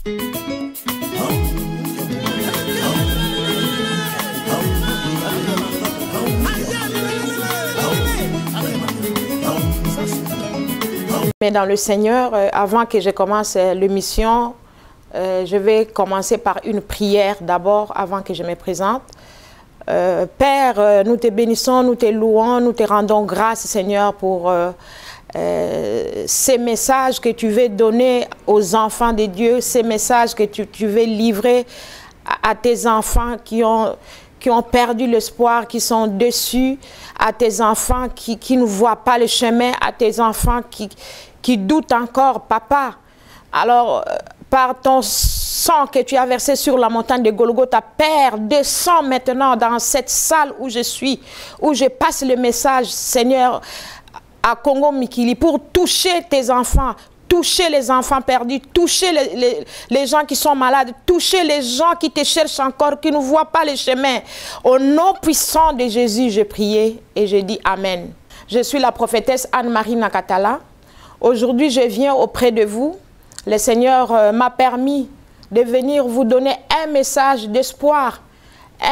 Mais dans le Seigneur, avant que je commence l'émission, je vais commencer par une prière d'abord, avant que je me présente. Père, nous te bénissons, nous te louons, nous te rendons grâce, Seigneur, pour ces messages que tu veux donner aux enfants de Dieu, ces messages que tu veux livrer à tes enfants qui ont perdu l'espoir, qui sont déçus, à tes enfants qui ne voient pas le chemin, à tes enfants qui doutent encore, Papa. Alors, par ton sang que tu as versé sur la montagne de Golgotha, Père, descends maintenant dans cette salle où je suis, où je passe le message, Seigneur, à Congo Mikili, pour toucher tes enfants, toucher les enfants perdus, toucher les gens qui sont malades, toucher les gens qui te cherchent encore, qui ne voient pas le chemin. Au nom puissant de Jésus, j'ai prié et j'ai dit Amen. Je suis la prophétesse Anne-Marie Nakatala. Aujourd'hui, je viens auprès de vous. Le Seigneur m'a permis de venir vous donner un message d'espoir,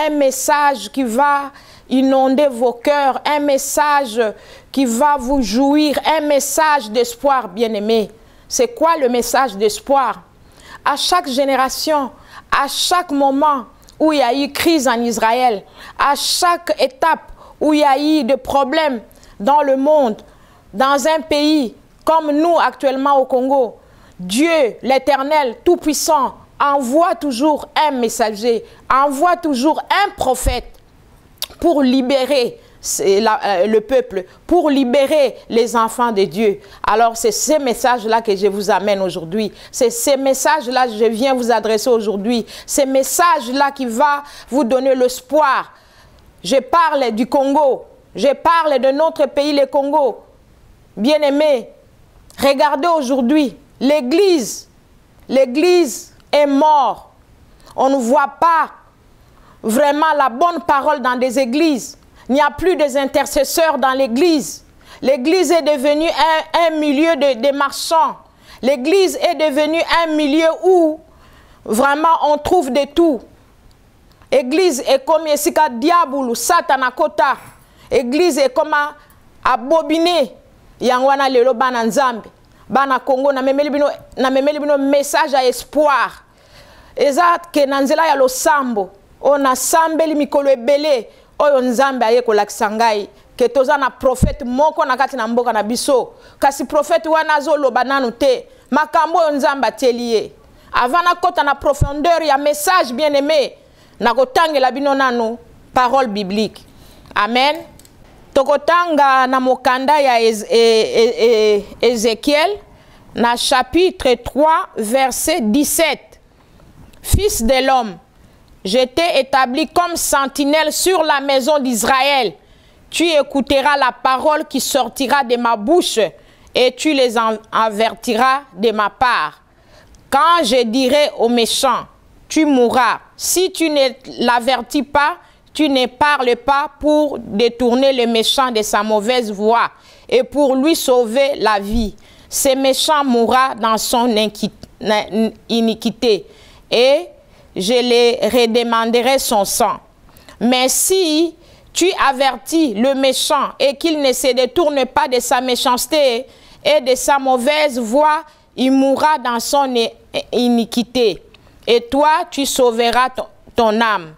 un message qui va inonder vos cœurs, un message qui va vous jouir, un message d'espoir, bien-aimé. C'est quoi le message d'espoir? À chaque génération, à chaque moment où il y a eu crise en Israël, à chaque étape où il y a eu des problèmes dans le monde, dans un pays comme nous actuellement au Congo, Dieu, l'Éternel, Tout-Puissant, envoie toujours un messager, envoie toujours un prophète pour libérer le peuple, pour libérer les enfants de Dieu. Alors c'est ces messages-là que je vous amène aujourd'hui. C'est ces messages-là que je viens vous adresser aujourd'hui. Ces messages-là qui vont vous donner l'espoir. Je parle du Congo. Je parle de notre pays, le Congo. Bien-aimés, regardez aujourd'hui, l'Église est morte. On ne voit pas vraiment la bonne parole dans des églises. Il n'y a plus des intercesseurs dans l'église. L'église est devenue un milieu de marchands. L'église est devenue un milieu où vraiment on trouve de tout. L'église est comme Yesika Diaboulou, Satanakota. L'église est comme à Bobiné. Yangwana lelo bana nzambe. Bana Congo na memeli bino message à espoir. Ezat ke nanzela ya losambo. On a sambeli mikolo ebele. Oyo nzambe aye kolakisa ngai ke toza na prophète moko na kati na mboka na biso kasi prophète wana azoloba nanu te makambo oyo nzambe atieli ye avant na kota na profondeur ya message bien aimé na kotangela bino nanu parole biblique. Amen. Tokotanga na mokanda ya Ézéchiel na chapitre 3 verset 17. Fils de l'homme, je t'ai établi comme sentinelle sur la maison d'Israël. Tu écouteras la parole qui sortira de ma bouche et tu les avertiras de ma part. Quand je dirai aux méchants, tu mourras. Si tu ne l'avertis pas, tu ne parles pas pour détourner le méchant de sa mauvaise voie et pour lui sauver la vie. Ce méchant mourra dans son iniquité et je les redemanderai son sang. Mais si tu avertis le méchant et qu'il ne se détourne pas de sa méchanceté et de sa mauvaise voie, il mourra dans son iniquité. Et toi, tu sauveras ton âme.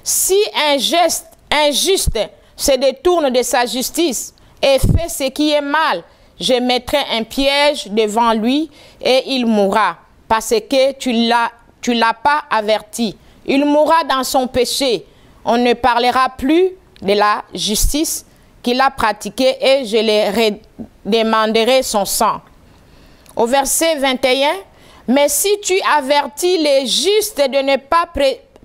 Si un geste injuste se détourne de sa justice et fait ce qui est mal, je mettrai un piège devant lui et il mourra parce que tu l'as pas averti. Il mourra dans son péché. On ne parlera plus de la justice qu'il a pratiquée et je lui demanderai son sang. Au verset 21, mais si tu avertis les justes de ne pas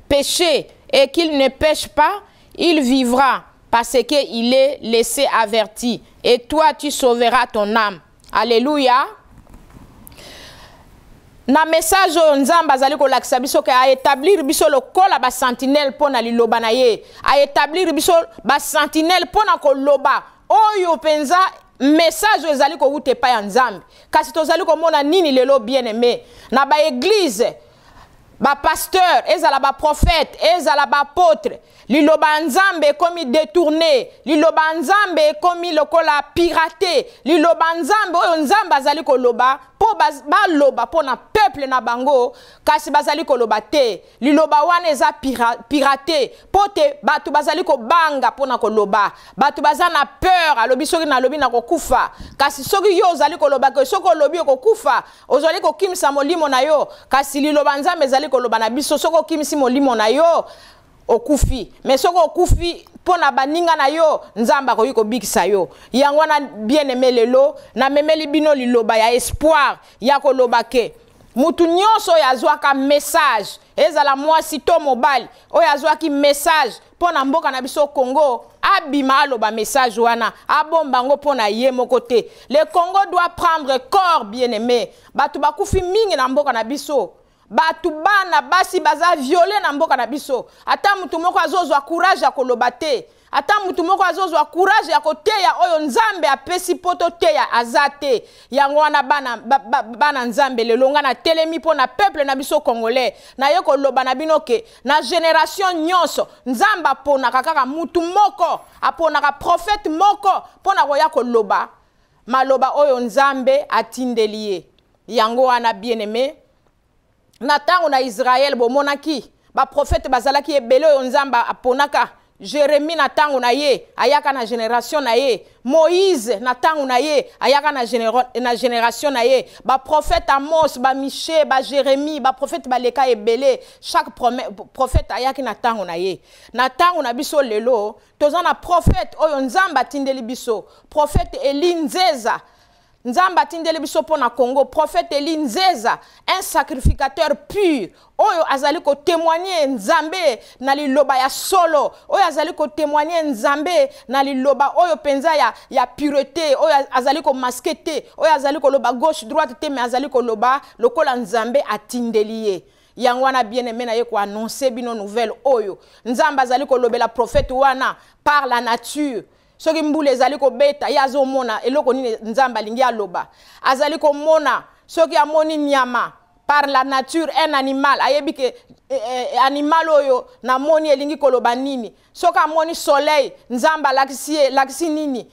pécher et qu'il ne pêche pas, il vivra parce qu'il est laissé averti. Et toi, tu sauveras ton âme. Alléluia. Na message nzamba azali ko lakisa biso ke a établir biso lokola ba sentinelle pona liloba na ye, a établir biso ba sentinelle pona ko loba oyo penza message ezali ko ute pa ya nzambe kasi tozali ko mona nini lelo bien aimé na ba église ba pasteur ezala ba prophète ezala ba apôtre liloba nzambe komi détourné liloba nzambe komi lokola piraté liloba nzambe oyo nzambe azali ko loba po ba loba po na peuple na bango kasi bazali ko loba te liloba wana eza piraté po te batu bazali ko banga po na ko loba batu baza na peur alobi soki na lobi na ko kufa kasi soki yo ozali ko loba ke soko lobi ko kufa ozali ko kimisa molimo na yo kasi liloba nzambe ezali ko loba na biso soko kimisi molimo na yo okufi mais soko okufi pona baninga na yo nzamba ko yiko bikisa yo yango na bien aimé lelo na memeli bino liloba ya espoir ya ko loba ke mutu nyonso ya zwaka message ezala mwasi to mobali oyo azwaki message pona mboka na biso Congo abima aloba message wana abomba ngo pona ye moko te le Congo doit prendre corps bien aimé batu bakufi mingi na mboka na biso batu bana basi baza violé na mboka na biso ata mutu moko azozwa courage ya koloba te ata mutu moko azozwa courage ya koteya oyo nzambe apesi poto teya azate yango wana bana nzambe lelonga na telemi po na peuple na biso congolais na ye koloba na bino ke na génération nyonso nzamba pona kaka mutu moko apona ka prophète moko pona koya koloba maloba oyo nzambe atindeli ye yango wana bien aimé na tango na Israël bomonaki ba prophète bazalaki ebele oyo nzamba aponaka Jérémie na tango na ye ayaka na génération na ye Moïse na tango na ye ayaka na génération na ye ba prophète Amos ba Michée ba Jérémie ba prophète baleka ebele chaque prophète ayaki na tango na ye na tango na biso lelo toza na prophète oyo nzamba tindeli biso prophète Eli Nzeza nzamba tindeli biso pona Congo prophète Eli Nzeza un sacrificateur pur oyo azali ko témoigner nzambe na liloba ya solo oyo azali ko témoigner nzambe na liloba oyo penza ya pureté oyo azali ko masquer te oyo azali ko loba gauche droite te mais azali ko loba lokola nzambe atindeli ye yango wana bien aimé na ye ko annoncer bino nouvelle oyo nzamba azali ko lobela prophète wana par la nature soki mbule ezali ko beta yazo mona eloko nini nzamba lingi aloba azali ko mona soki amoni nyama par la nature un animal ayebi ke animal oyo na moni elingi koloba nini soki amoni soleil nzamba lakisi nini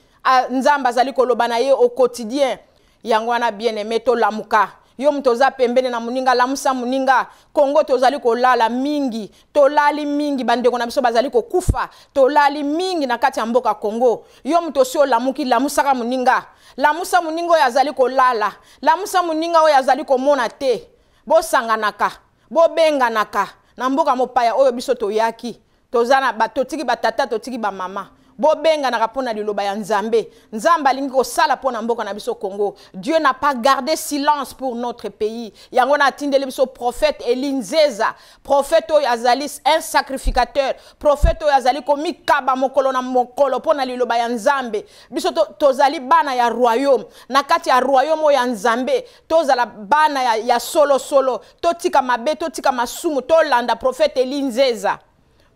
nzamba azali koloba na ye au quotidien yango wana bien aimé to lamuka yo mtoza pembene na muninga lamusa muninga Congo tozali kolala mingi tolali mingi bandeko na biso bazali kokufa tolali mingi na kati ya mboka Congo yo mtosi olamuki lamusaka muninga lamusa muninga oyo azali kolala lamusa muninga oyo azali komona te bosanganaka bobenganaka na mboka mopaya oyo biso toyaki tozana batotiki batata totiki ba mama bobenga na rapona liloba ya nzambe nzamba lingi ko sala pona mboka na biso Congo Dieu n'a pas gardé silence pour notre pays yango na tindeli biso prophète Eli Nzeza prophète oyo azali un sacrificateur prophète oyo azali komi kaba mokolo na mokolo pona liloba ya nzambe biso tozali bana ya royaume na kati ya royaume oyo ya nzambe tozala bana ya solo totika mabe totika masumu tolanda prophète Eli Nzeza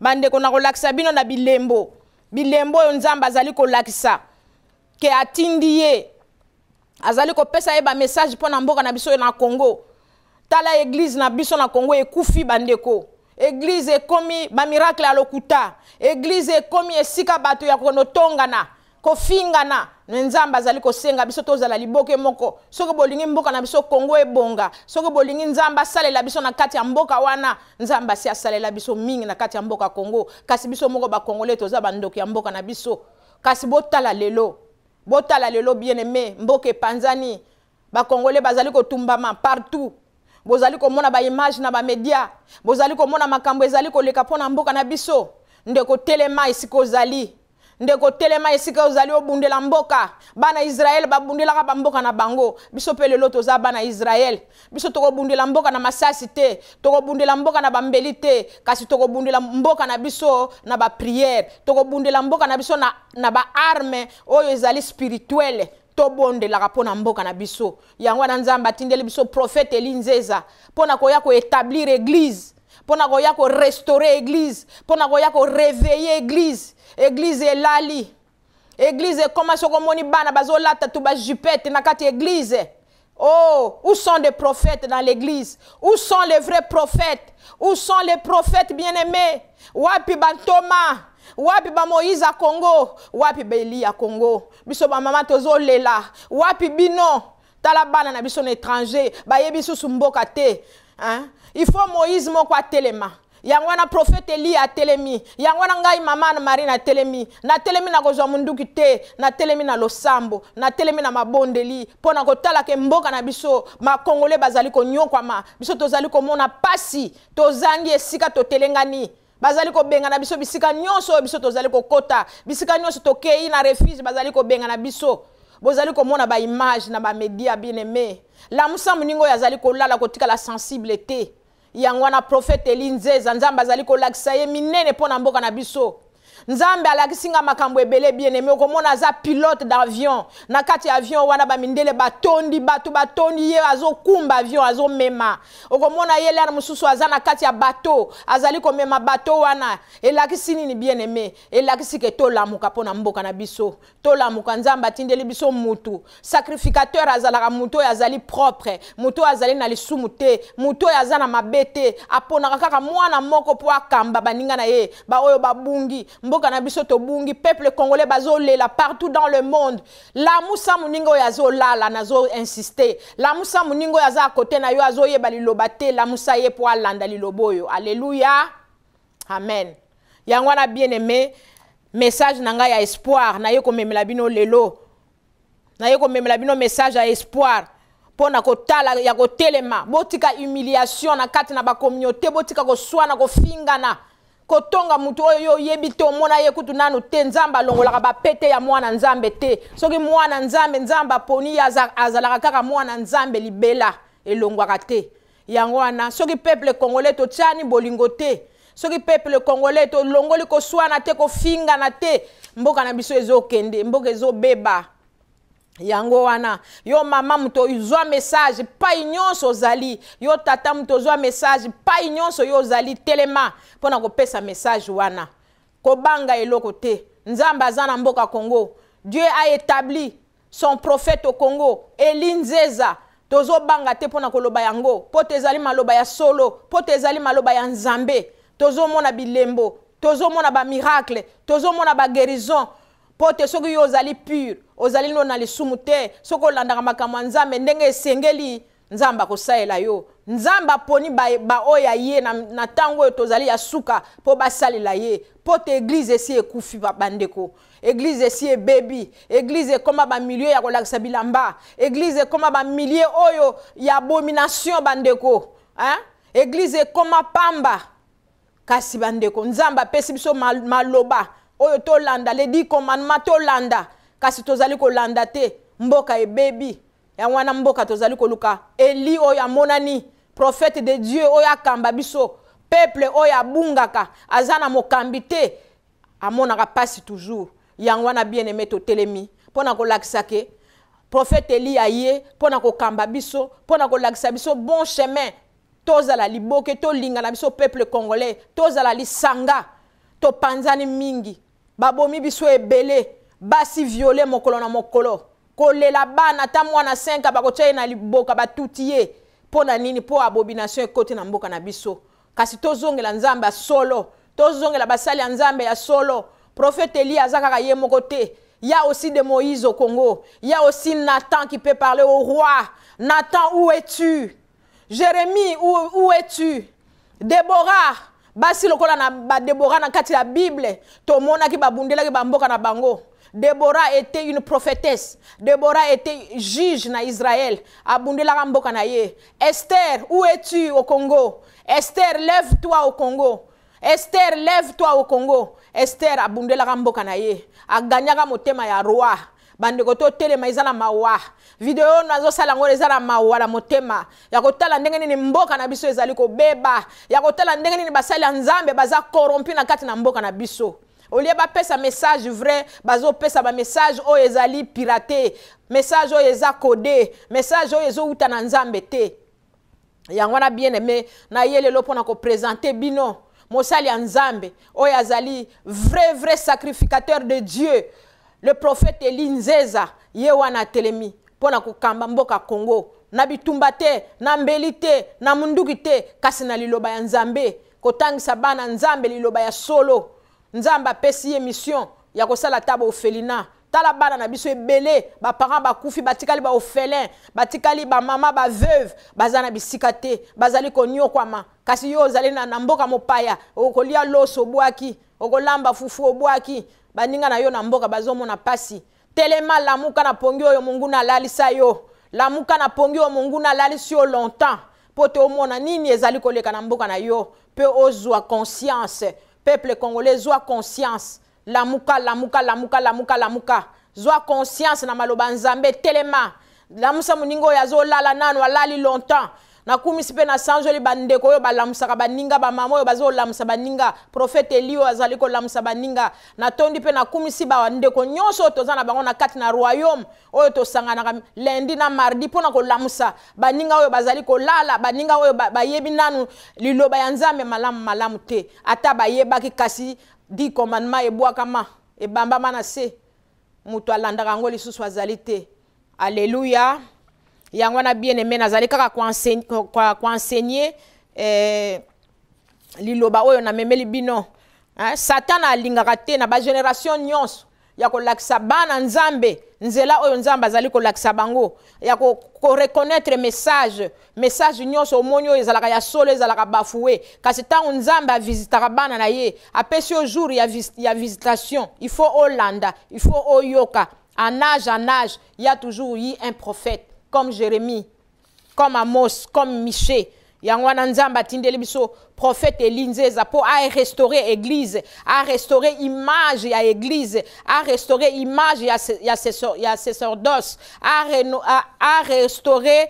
bandeko na kolakisa bino na bilembo oyo nzamba azali kolakisa ke atindi ye azali kopesa ye ba message pona mboka na biso na Congo tala église na biso na Congo ekufi bandeko église ekomi ba miracle ya lokuta église ekomi esika bato ya konotongana kofingana nzamba azali kosenga biso tozala liboke moko soki bolingi mboka na biso Congo ebonga soki bolingi nzamba salela biso na kati ya mboka wana nzamba si asalela biso mingi na kati ya mboka Congo kasi biso moko ba Congolais toza bandoko ya mboka na biso kasi botala lelo bien aimé mboka epanzani ba Congolais bazali kotumbama partout bozali komona ba image na ba media bozali komona makambo ezali koleka pona mboka na biso ndeko telema isiko zali ndeko telema esika ozali obundela mboka bana Israël babundela ka mboka na bango biso pe lelo toza bana Israël biso tokobundela mboka na masasi te tokobundela mboka na bambeli te kasi tokobundela mboka na biso na ba prière tokobundela mboka na biso na ba arme oyo ezali spirituelle tobondela ka pona mboka na biso yango na nzamba tindeli biso prophète Eli Nzeza pona koya ko établir église pona koya ko restaurer église pona koya ko réveiller église elali Église comment sokomoni bana bazolata tu ba jupette na kati église. Oh, où sont les prophètes dans l'église? Où sont les vrais prophètes? Où sont les prophètes bien-aimés? Wapi ba Thomas? Wapi ba Moïse à Congo? Wapi ba Eli à Congo? Biso ba mama tozo lela. Wapi bino? Tala bana na biso étranger. Ba yebi susu mboka te. Hein? Il faut Moïse moko atelema. Yangwana prophète Eli a telemi. Yangwana ngai mama na Marie na telemi. Na telemi na kozwa munduki te. Na telemi na losambo. Na telemi na mabondeli. Pona kotala ke mboka na biso. Ma Congolais bazali ko nyokwama. Biso tozali ko mona pasi. Tozangi esika totelengani. Bazali ko benga na biso bisika nyonso. Biso tozali ko kota. Bisika nyonso tokei na refuge. Bazali ko benga na biso. Bozali ko mona ba image na ba media bien aimé. La musa muningo yazali ko lala kotika la sensibilité. Yangwana prophète Eli Nzeza Nzambe azali ko lakisa ye minene pona mboka na biso. Nzambe alakisinga makambo ebele bien aimé okomona za pilote d'avion na kati avion wana ba mindele batondi batondi ye azokumba avion azomema okomona ye lana mususu azana kati ya bateau azali ko mema bateau wana elakisi nini bien aimé elakisi ke to lamuka pona mboka na biso to lamuka Nzambe atindeli biso mutu sacrificateur azalaka mutu azali propre mutu azali na lisumu te mutu azana mabete apona kaka mwana moko po akamba baninga na ye ba oyo babungi mboka na biso to bungi peuple congolais bazolela partout dans le monde la musa muningo yazo lala nazo insister la musa muningo yaza à côté na yo azo yeba liloba te la musa ye po alanda liloboyo alléluia amen yangwana bien aimé message nanga ya espoir na ye ko memela bino lelo na ye ko memela bino message ya espoir pona kotala ya kotelema botika humiliation na kati na ba communauté botika ko swana ko fingana kotonga mutu oyo yebi te omona ye kutu nanu te Nzambe alongolaka bapete ya mwana Nzambe te soki mwana Nzambe Nzambe aponi azalaka kaka mwana Nzambe libela elongwaka te yango wana soki peuple congolais to tiani bolingo te soki peuple congolais to longoli ko swana te ko fingana te mboka na biso ezokende mboka ezobeba yango wana yo mama muto uzwa message pa inyonso zali yo tata muto uzwa message pa inyonso yo zali telema pona ko pesa message wana ko banga eloko te Nzambe azana mboka Congo Dieu a établi son prophète au Congo Eli Nzeza tozo banga te pona ko loba yango po tezali maloba ya solo po tezali maloba ya Nzambe tozo mona bilembo tozo mona ba miracle tozo mona ba guérison pote soki yo ozali pur ozali no na lisumu te soko olandaka makambo Nzambe ndenge esengeli Nzambe akosalela yo Nzambe aponi ba oya ye na tango oyo tozali ya suka po basalela ye pote église esi ekufi bandeko église esi ebebi église ekoma ba milieu ya kolakisa bilamba église ekoma ba milieu oyo ya abomination bandeko hein église ekoma pamba kasi bandeko Nzambe apesi biso maloba oyo to landa les 10 commandements to landa kasi tozali ko landa te mboka ebebi ya wana mboka tozali ko luka Eli oyo amonani prophète de Dieu oyo akamba biso peuple oyo abungaka azana mokambi te amonaka pasi toujours yango wana bien aimé to telemi pona ko lakisa ke prophète Eli aye pona ko kamba biso pona ko lakisa biso bon chemin tozala liboke to linga na biso peuple congolais tozala lisanga to panzani mingi babomi biso ebele basi violé mokolo na mokolo kolela bana ta mwana 5 bakotia na liboka batutiye pona nini po abomination ekote na mboka na biso kasi tozongela Nzambe ya solo tozongela basali ya Nzambe ya solo prophète Eli azaka ye moko te il y a aussi de Moïse au Congo il y a aussi Nathan qui peut parler au roi Nathan où es-tu Jérémie où es-tu Déborah basi lokola na ba Déborah na kati la Bible to mona ki babundela ki bamboka na bango Déborah était une prophétesse Déborah était juge na Israël abundela ka mboka na ye Esther où es-tu au Congo Esther lève-toi au Congo Esther lève-toi au Congo Esther abundela ka mboka na ye aganyaka motema ya roi bandeko to telema izala mawa video nazo sala ngore ezala mawa la motema ya kotala ndenge nini mboka na biso ezali ko beba ya kotala ndenge nini basali ya Nzambe baza corrompu na kati na mboka na biso olie ba pesa message vrai bazo pesa ba message o ezali piraté message o eza codé message o ezo uta na Nzambe te yango na bien aimé na yelelo pona ko présenter bino mosali ya Nzambe o yazali vrai sacrificateur de Dieu le prophète Eli Nzeza ye wana telemi pona kokamba mboka Congo na bitumba te na mbeli te na munduki te kasi na liloba ya Nzambe kotangisa bana Nzambe liloba ya solo Nzamba pesi ye mission ya kosala taba ofelina tala bana na biso ebele ba parents ba kufi batikali ba orphelin batikali ba mama ba veuve bazana bisika te bazali konyokwama kasi yo ozali na mboka mopaya okolia loso bwaki okolamba fufu obwaki baninga na yo na mboka bazomona pasi telema lamuka na pongi oyo Mungu na lalisa yo lamuka na pongi oyo Mungu na lalisi yo longtemps pote omona nini ezali koleka na mboka na yo pe ozwa conscience peuple congolais zwa conscience lamuka lamuka lamuka lamuka lamuka zwa conscience na maloba Nzambe telema lamusa muningo ya zo lala nanu alali longtemps na kumisi pe na sanjoli bandeko yo balamusaka baninga ba mama yo bazo lamusa baninga prophète Elio azali ko lamusa baninga na tondi pe na kumisi ba ndeko nyonso tozana bango na kati na royaume oyo tosangana lundi na mardi pona ko lamusa baninga oyo bazali ko lala baninga oyo bayebi nanu liloba ya Nzambe malamu te ata bayebaki kasi di commandement ebwakama ebamba mana se mutu alandaka ngo lisusu azali te. Alléluia. Yangwana bien-aimé nazali kaka kwa enseigner liloba oyo na memeli bino. Satan alingaka te na ba génération nyonso ya ko lakisa bana Nzambe nzela oyo Nzambe azali ko lakisa bango ya ko reconnaître message nyonso omonyo ezalaka ya solo ezalaka bafoué kasi tango Nzambe a visitaka bana na ye apesi au jour ya visitation il faut Hollanda il faut oyoka en âge il y a toujours eu un prophète comme Jérémie comme Amos comme Michée Yangwana Nzamba tindeli biso prophète Eli Nzeza pour a restaurer église, a restaurer image ya église, a restaurer image ya sacerdoce, a restaurer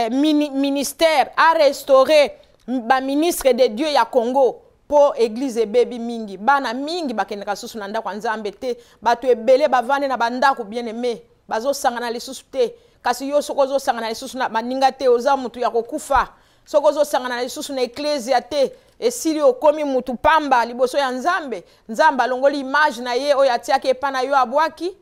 ministère, a restaurer ba ministre de Dieu ya Congo pour église et baby mingi. Bana mingi bakendeka susu na ndako Nzambe te, batu ebele bavane na bandako bien-aimé, bazo sangana lisusu te, kasi yo sokozo sangana lisusu na baninga te oza mutu ya kokufa. Sokozo sangana lisusu na ecclesia te esili okomi mutu pamba liboso ya Nzambe Nzamba alongoli image na ye oyo atiaki epa na yo abwaki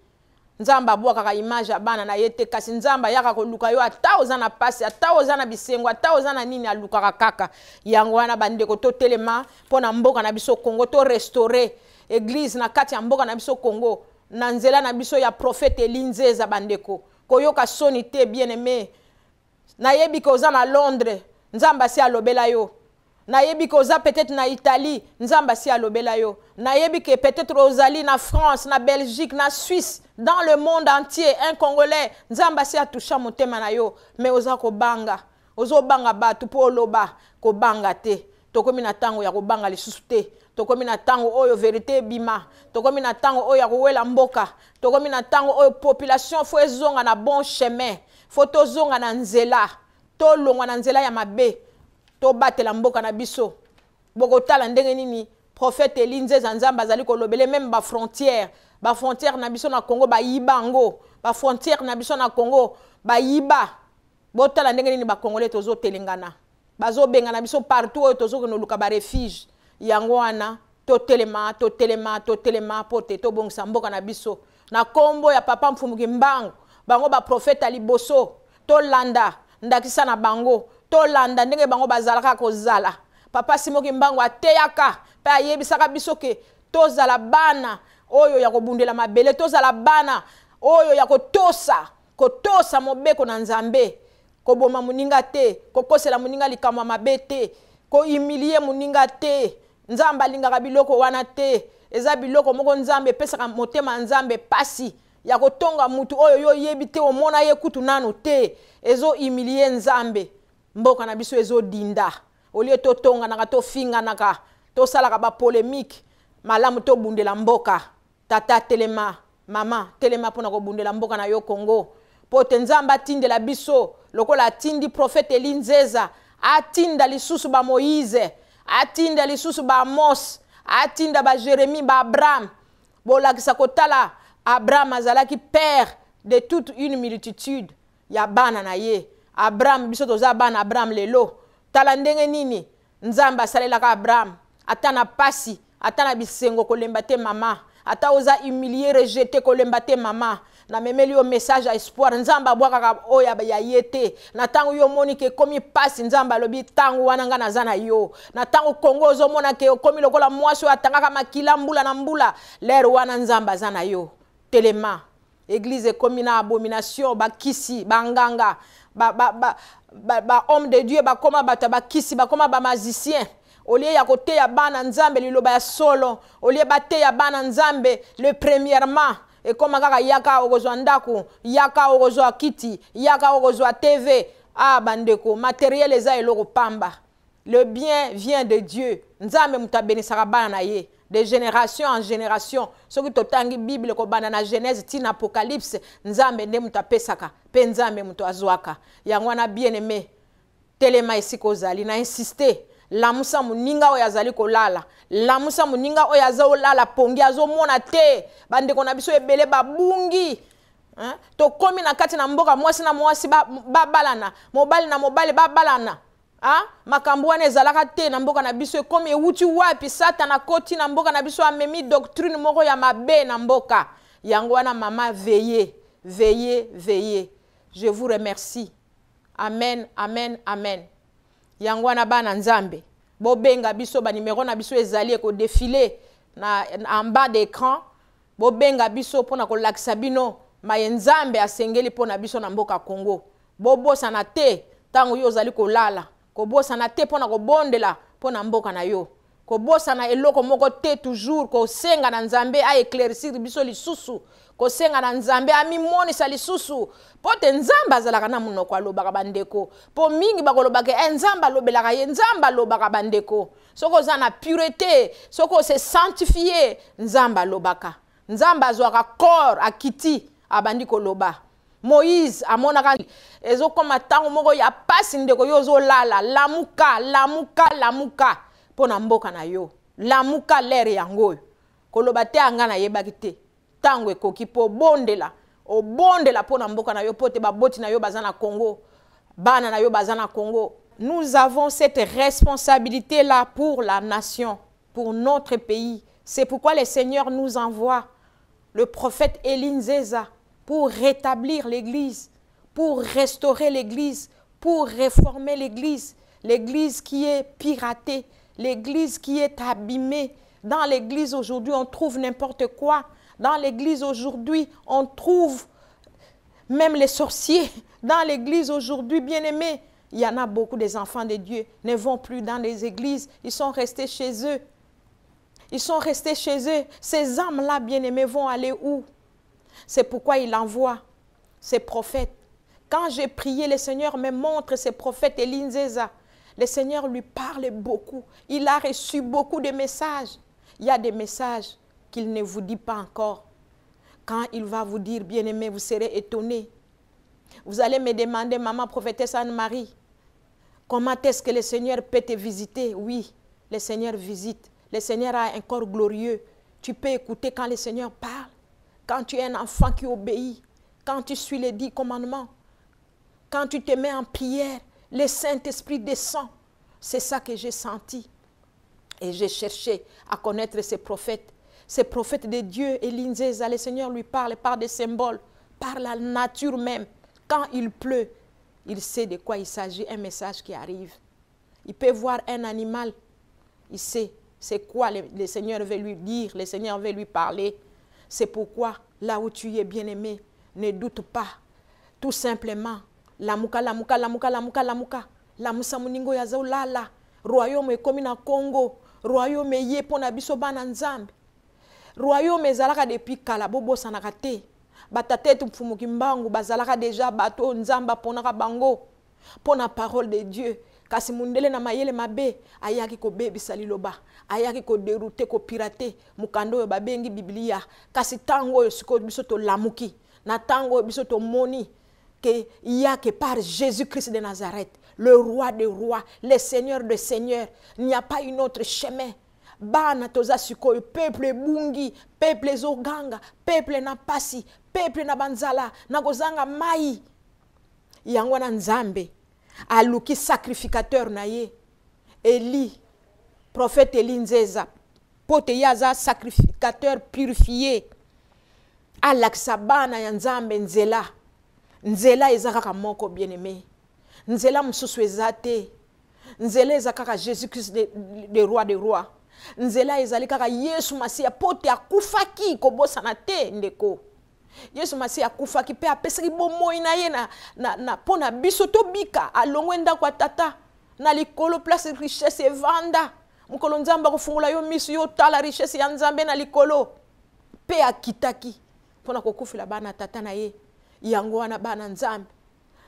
Nzamba abwakaka image ya bana na ye te kasi Nzamba yaka koluka yo ata oza na pasi ata oza na bisengo ata oza na nini alukaka kaka yango wana bandeko totelema mpona mboka na biso Congo to restaurer église na kati ya mboka na biso Congo na nzela na biso ya prophète Eli Nzeza bandeko koyoka soni te bien-aimé na yebi ko oza na Londres Nzamba si alobela yo. Na yebi ko oza peut-être na Italie, Nzamba si alobela yo. Na yebi ke peut-être ozali na France, na Belgique, na Suisse, dans le monde entier, un Congolais, Nzamba si atusha motema na yo, mais oza ko banga. Ozo banga batu po loba ko banga te. Tokomi na tango ya ko banga lisusu te. Tokomi na tango oyo vérité bima. Tokomi na tango oyo ya kowela mboka. Tokomi na tango oyo population fo ezonga na bon chemin. Fo tozonga na nzela. To longwa na nzela ya mabe to batela mboka na biso boko tala ndenge nini prophète Eli Nzeza Nzamba azali kolobele même ba frontière na biso na Congo ba yibango ba frontière na biso na Congo ba yiba botala ndenge nini ba congolais tozo telengana bazo benga na biso partout oyo tozo konoluka ba refuge yango wana to telema pote to bongisa mboka na biso na kombo ya papa Mfumuki Mbangu bango ba prophète aliboso to landa ndakisa na bango to landa ndenge bango bazalaka kozala papa Simoki Mbangu ateyaka pe ayebisaka biso ke tozala bana oyo ya kobundela mabele tozala bana oyo ya kotosa mobeko na Nzambe koboma muninga te kokosela muninga likama mabe te ko humilie muninga te Nzamba lingaka biloko wana te eza biloko moko Nzambe pesaka motema Nzambe pasi ya kotonga mutu oyo yo yebi te omona ye kutu nanu te ezo humilie Nzambe mboka na biso ezo dinda olie to tonga naka to finga naka to salaka ba polémique malamu to bundela mboka tata telema mama telema pona ko bundela mboka na yo Congo pote Nzamba tindela biso lokola tindi prophète Eli Nzeza atinda lisusu ba Moïse atinda lisusu ba Amos atinda ba Jérémie ba Abraham bolakisa kotala Abraham azalaki père de toute une multitude ya bana na ye Abraham biso toza bana Abraham lelo tala ndenge nini Nzamba salelaka Abraham atana pasi atana bisengo kolemba te mama ata oza humilié rejeté kolemba te mama na memeli yo message à espoir nzamba abwakaka oyo ya ye te na ntango yo omoni ke ekomi pasi nzamba alobi ntango wana nga naza na yo na ntango kongo ozomona ke okomi lokola mwasi oyo atangaka makila mbula na mbula lere wana nzamba aza na yo telema église ekomi na abomination bakisi banganga homme de Dieu bakoma bato bakisi bakoma ba magicien olie ya kote ya bana nzambe liloba ya solo olie bate ya bana nzambe le premièrement et comme kaka yaka okozwa ndako yaka okozwa kiti yaka okozwa TV bandeko matériel eza eloko pamba le bien vient de Dieu nzambe mutabenisaka bana na ye de génération en génération soki totangi Bible ko bana na Genèse tina Apocalypse nzambe nde mutapesaka pe nzambe muto azwaka yango wana bien aimé telema esiko zali na insister lamusa muninga oyo azali kolala lamusa muninga oyo azolala pongi azomona te bandeko na biso ebele babungi to komi na kati na mboka mwasi na mwasi babalana mobali na mobali babalana makambo wana ezalaka te na mboka na biso ekomi ewuti wapi satana koti na mboka na biso amemi doctrine moko ya mabe na mboka yango wana mama veillez veillez veillez je vous remercie amen amen amen yango wana bana nzambe bobenga biso ba numéro na biso ezali ko défiler na en bas d'écran bobenga biso pona ko lakisa bino maye nzambe asengeli pona biso na mboka Congo bobosa na te tango yo zali ko lala ko bosa na te pona ko bondela pona mboka na yo ko bosa na eloko moko te toujours ko senga na nzambe a éclaircir biso lisusu ko senga na nzambe amimonisa lisusu pote nzamba azalaka na munoko alobaka bandeko po mingi bakolobaka nzamba lobelaka ye nzamba lobaka bandeko soko za na pureté soko se sanctifier nzamba lobaka nzamba azwaka corps akiti abandi koloba Moïse amonaka ezokoma tango moko ya pasi ndeko yo zolala lamuka lamuka lamuka pona mboka na yo lamuka lere yango koloba te anga na yebaki te tango ekoki po bondela obondela pona mboka na yo pote baboti na yo bazana Congo bana na yo bazana Congo. Nous avons cette responsabilité là pour la nation, pour notre pays. C'est pourquoi le Seigneur nous envoie le prophète Élie Nzeza pour rétablir l'église, pour restaurer l'église, pour réformer l'église, l'église qui est piratée, l'église qui est abîmée. Dans l'église aujourd'hui, on trouve n'importe quoi. Dans l'église aujourd'hui, on trouve même les sorciers. Dans l'église aujourd'hui, bien-aimés, il y en a beaucoup des enfants de Dieu ne vont plus dans les églises. Ils sont restés chez eux. Ils sont restés chez eux. Ces âmes-là, bien-aimés, vont aller où? C'est pourquoi il envoie ces prophètes. Quand j'ai prié, le Seigneur me montre ces prophètes Élie Nzeza. Le Seigneur lui parle beaucoup. Il a reçu beaucoup de messages. Il y a des messages qu'il ne vous dit pas encore. Quand il va vous dire, bien-aimé, vous serez étonnés. Vous allez me demander, maman prophétesse Anne-Marie, comment est-ce que le Seigneur peut te visiter? Oui, le Seigneur visite. Le Seigneur a un corps glorieux. Tu peux écouter quand le Seigneur parle. Quand tu es un enfant qui obéit. Quand tu suis les 10 commandements. Quand tu te mets en prière, le Saint-Esprit descend. C'est ça que j'ai senti. Et j'ai cherché à connaître ces prophètes. Ces prophètes de Dieu, Élie Nzeza, le Seigneur lui parle par des symboles, par la nature même. Quand il pleut, il sait de quoi il s'agit, un message qui arrive. Il peut voir un animal, il sait c'est quoi le Seigneur veut lui dire, le Seigneur veut lui parler. C'est pourquoi, là où tu es bien-aimé, ne doute pas. Tout simplement, lamuka, lamuka, lamuka, lamuka, lamuka. Lamusa muningo ya zaulala. Royaume ekomi na Congo. Royaume ye pona biso bana nzambe. Royaume ezalaka depuis kala bobo sanaka te. Batatetu mfumuki mbangu bazalaka déjà bato nzamba ponaka bango. Pona parole de Dieu. Kasi mundele na mayele mabe ayaki ko bebisa liloba. Ayaki ko dérouter ko pirater mukando yo babengi Biblia. Kasi tango yo siko biso to lamuki. Na tango yo biso to moni que il y a que par Jésus-Christ de Nazareth, le roi des rois, le seigneur des seigneurs, il n'y a pas une autre chemin. Bana toza sikoyo, peuple bungi, peuple zoganga, peuple na pasi, peuple na banzala, na gozanga mai. Yango na nzambe, aluki sacrificateur na ye, Élie, prophète Élie Nzeza, pote yaza sacrificateur purifié alakisa bana ya nzambe nzela nzela eza kaka moko bien-aimé nzela mususu eza te nzela eza kaka Jésus-Christ de roi de roi nzela ezali kaka Yesu Masiya pote akufaki kobosana te ndeko Yesu Masiya akufaki pe apesaki bomoi na ye na pona biso tobika alongwe ndako tata na likolo place richesse evanda mukolo nzamba kufungula yo misu yo tala richesse ya nzambe na likolo pe akitaki pona kokufila bana tata na ye yango wana bana nzambe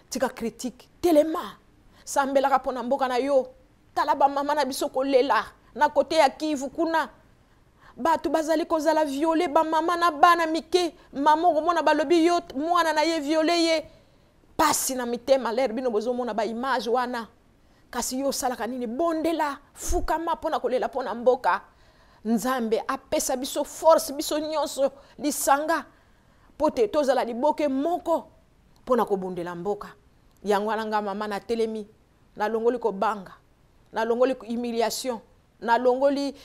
tika critique telema sambela pona mboka na yo tala ba mama na biso kolela na kote ya Kivu kuna batu bazali kozala violer ba mama na bana mike mama komona balobi yo mwana na ye violer ye pasi na mitema l'air bino bozomona ba image wana kasi yo salaka nini bondela fukama pona kolela pona mboka nzambe apesa biso force biso nyonso lisanga pote tozala liboke moko pona kobondela mboka yango alanga mama na telemi na longoli ko banga na longoli humiliation na longoli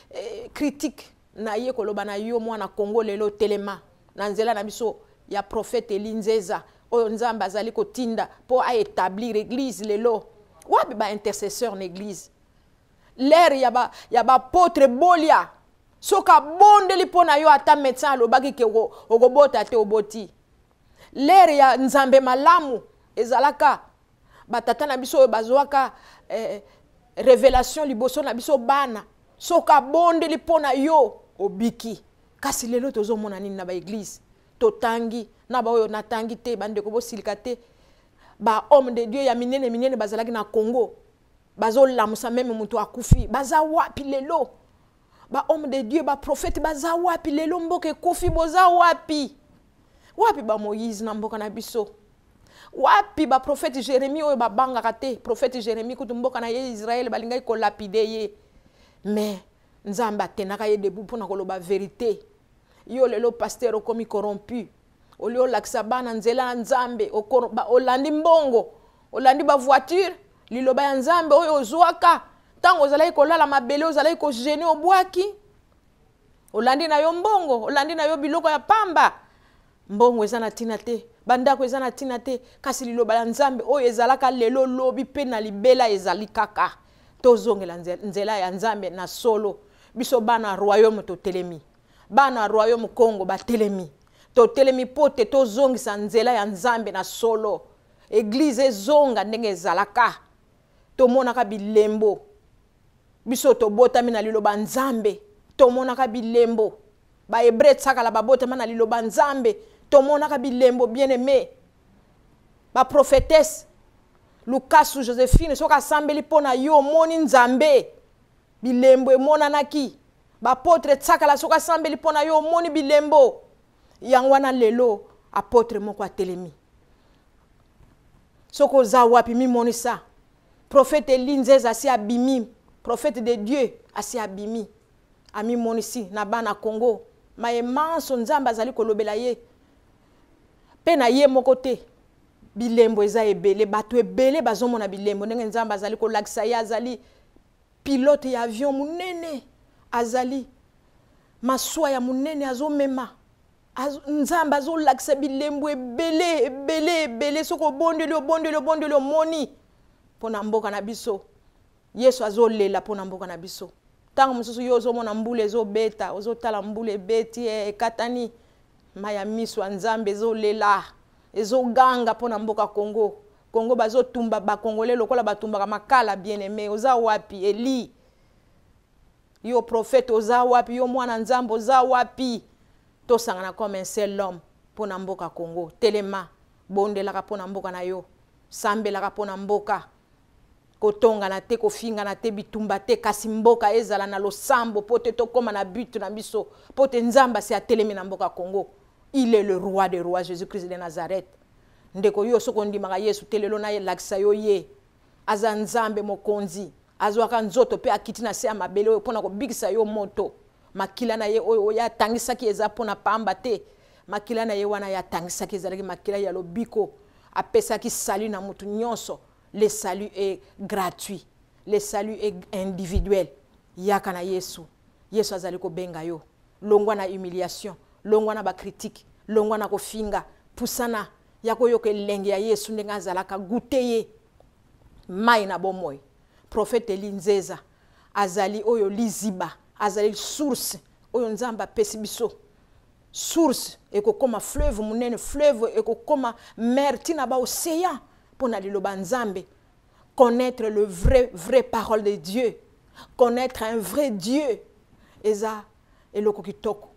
critique na ye koloba na yo mwana Kongo lelo telema na nzela na biso ya prophète Elinzeza oyo nzamba azali kotinda po a établir église lelo wapi ba intercesseur na église l'air ya ba apôtre bolia soka bondeli pona yo ata médecin alobaki ke okobota te oboti l'air ya nzambe malamu ezalaka batata na biso bazwaka révélation liboso na biso bana soka bondeli pona yo obiki kasi lelo tozomona nini na ba église totangi na ba oyo natangi te bande ko bosilika te ba homme de Dieu ya minene bazalaki na Congo bazolamusa même mutu akufi baza wapi lelo ba homme de Dieu ba prophète baza wapi lelo mboke kufi boza wapi ba Moïse na mboka na biso wapi ba prophète Jérémie oyo babanga kate prophète Jérémie kutu mboka na ye Israël balingai ko lapider ye mais nzamba tenaka ye debout pona koloba vérité yo lelo pasteur okomi corrompu olio lakisa bana nzela nzambe olandi mbongo olandi ba voiture liloba ya nzambe oyo ozwaka tango ozalaki kolala mabele ozalaki ko gêner obwaki olandi na yo mbongo olandi na yo biloko ya pamba mbongo eza na tina te bandako eza na tina te kasi liloba ya nzambe oyo ezalaka lelo lobi pe na libela ezali kaka tozongela nzela ya nzambe na solo biso bana royaume to telemi bana royaume Congo ba telemi to telemi pote tozongisa nzela ya nzambe na solo église ezonga ndenge ezalaka tomonaka bilembo biso tobotami na liloba nzambe tomonaka bilembo ba hébreu tsakala babotama na liloba nzambe tomonaka bilembo bien-aimé ba prophétesse Lucas ou Joséphine soka sambeli pona yo moni nzambe bilembo emonanaki ba apôtre tsakala soka sambeli pona yo moni bilembo yangwana lelo apôtre moko atelemi soko za wapi mi monisa prophète Elinzeza asi abimi prophète de Dieu asi abimi ami monisi na bana Congo maye manso nzamba azali kolobela ye pe na ye moko te bilembo eza ebele bato ebele bazomona bilembo ndenge nzamba azali kolakisa ye azali pilote ya avion munene azali maswa ya munene azomema nzamba azolakisa bilembo ebele soko bondeli moni pona mboka na biso Yesu azolela pona mboka na biso tango mususu yo ozomona mbule ezobeta ozotala mbule ebeti ekatani maya miso nzambe ezolela ezoganga pona mboka Congo bazotumba ba Congolais lokola batumbaka makala bien-aimé oza wapi Eli yo prophète oza wapi yo mwana nzambe oza wapi tosangana comme un seul homme pona mboka Congo telema bondelaka pona mboka na yo sambelaka pona mboka kotonga na te kofinga na te bitumba te kasi mboka ezala na losambo pote tokoma na but na biso pote nzamba se atelemi na mboka Congo. Il est le roi des rois, Jésus-Christ de Nazareth. Ndeko yo soko ndimaka Yesu telelo na ye lakisa yo ye aza nzambe mokonzi azwaka nzoto pe akiti na se ya mabele oyo pona kobikisa yo moto makila na ye oyo ya tangisaki eza pona pamba te makila na ye wana ya tangisaki ezalaki makila ya lobiko apesaki salut na mutu nyonso. Le salut est gratuit, le salut est individuel. Yaka na Yesu Yesu azali ko benga yo. Longwa na humiliation, longwa na ba critique, longwa na ko finga, pusana yako yo ke lenge ya Yesu ndenga azalaka guteye. Mai na bomoy. Prophète Elinzeza azali oyo liziba, azali source oyo nzamba pesi biso. Source eko koma fleuve munene, fleuve eko koma mer tina ba océan pona liloba nzambe. Connaître le vrai parole de Dieu, connaître un vrai Dieu. Eza eloko kitoko.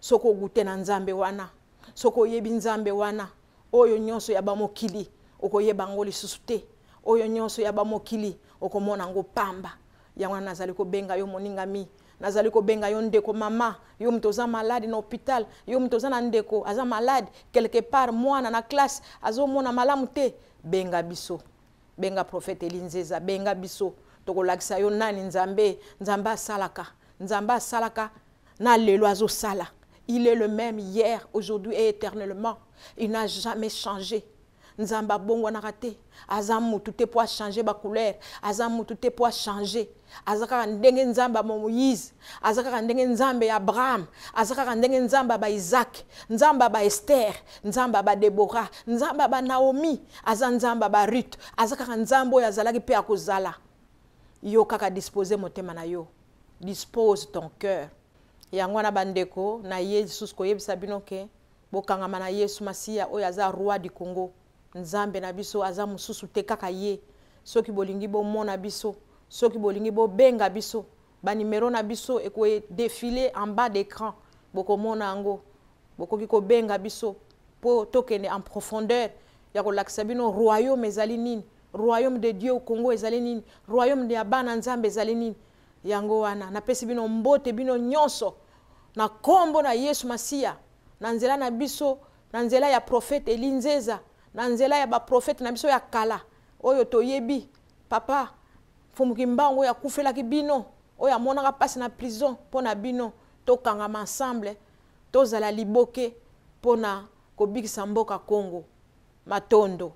Soko gute na nzambe wana, soko yebi nzambe wana, oyo nyonso ya ba mokili okoyeba ngoli susute. Oyo nyonso ya ba mokili okomona ngo pamba. Yango nazali ko benga yo moninga mi, nazali ko benga yo ndeko mama, yo mtoza malade na hôpital, yo mtoza na ndeko aza malade quelque part mwana na classe azo mona malamu te, benga biso. Benga prophète Elinzeza, benga biso. Toko lakisa yo nani nzambe, nzamba salaka, nzamba salaka na lelo azo sala. Il est le même hier, aujourd'hui et éternellement. Il n'a jamais changé. Nzamba bongo na raté. Azamu tout est pour changer ba couleur. Azamu tout est pour changer. Azaka ndenge nzamba Moïse. Azaka ndenge nzambe Abraham. Azaka ndenge nzamba ba Isaac. Nzamba ba Esther. Nzamba ba Deborah. Nzamba ba Naomi. Azanzamba ba Ruth. Azaka nzambo ya zalaki pe akozala. Yo kaka disposer motema na yo. Dispose ton cœur. Yango na bandeko na Yesu ko yebisa bino ke bokangama na Yesu Masiya oyo aza roi du Congo. Nzambe na biso aza mususu te kaka ye. Soki bolingi bo mona biso, soki bolingi bo benga biso, ba numéro na biso eko défiler en bas d'écran. Boko mona ango, boko ki ko benga biso po tokene en profondeur ya ko lakisa bino royaume ezali nini, royaume de Dieu au Congo ezali nini, royaume de Abana Nzambe ezali nini. Yango wana napesi bino mbote bino nyonso na kombo na Yesu Masiya, na nzela na biso, na nzela ya prophète Elinzeza, na nzela ya ba prophète na biso ya kala oyo toyebi papa fumukimbango ya kufela ki bino oyo amonaka pasi na prison pona bino tokanga ensemble tozala liboke pona kobikisa mboka Congo matondo.